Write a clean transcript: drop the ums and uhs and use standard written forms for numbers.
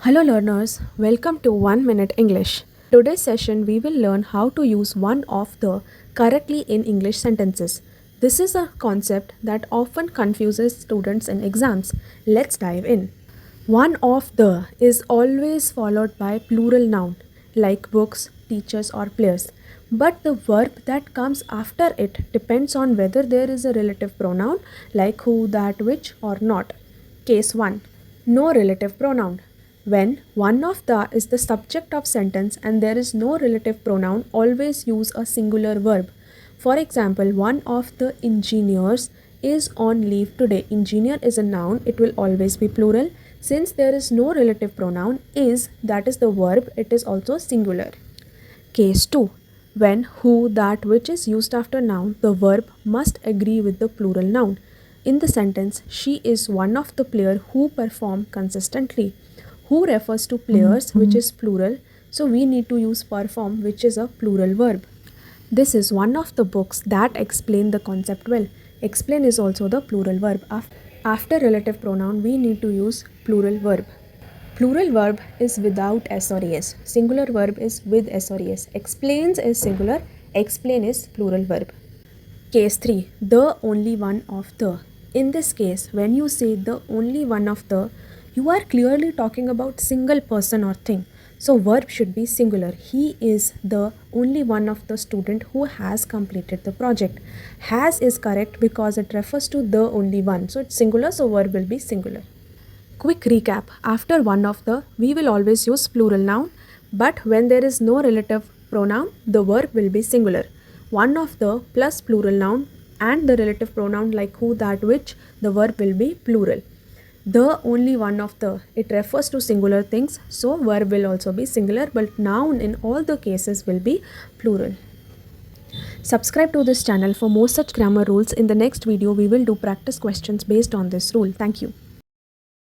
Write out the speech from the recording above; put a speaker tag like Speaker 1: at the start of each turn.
Speaker 1: Hello learners, welcome to 1 Minute English. Today's session we will learn how to use one of the correctly in English sentences. This is a concept that often confuses students in exams. Let's dive in. One of the is always followed by plural noun like books, teachers or players. But the verb that comes after it depends on whether there is a relative pronoun like who, that, which or not. Case 1. No relative pronoun. When one of the is the subject of sentence and there is no relative pronoun, always use a singular verb. For example, one of the engineers is on leave today. Engineer is a noun, it will always be plural. Since there is no relative pronoun, is, that is the verb, it is also singular. Case 2. When who, that, which is used after noun, the verb must agree with the plural noun. In the sentence, she is one of the players who perform consistently. Who refers to players, which is plural, so we need to use perform, which is a plural verb. This is one of the books that explain the concept well. Explain is also the plural verb. After relative pronoun, we need to use plural verb. Plural verb is without s or es. Singular verb is with s or es. Explains is singular, explain is plural verb. Case 3. The only one of the. In this case, when you say the only one of the, you are clearly talking about single person or thing. So verb should be singular. He is the only one of the student who has completed the project. Has is correct because it refers to the only one. So it's singular, so verb will be singular. Quick recap. After one of the, we will always use plural noun. But when there is no relative pronoun, the verb will be singular. One of the plus plural noun and the relative pronoun like who, that, which, the verb will be plural. The only one of the, it refers to singular things, so verb will also be singular, but noun in all the cases will be plural. Subscribe to this channel for more such grammar rules. In the next video, we will do practice questions based on this rule. Thank you.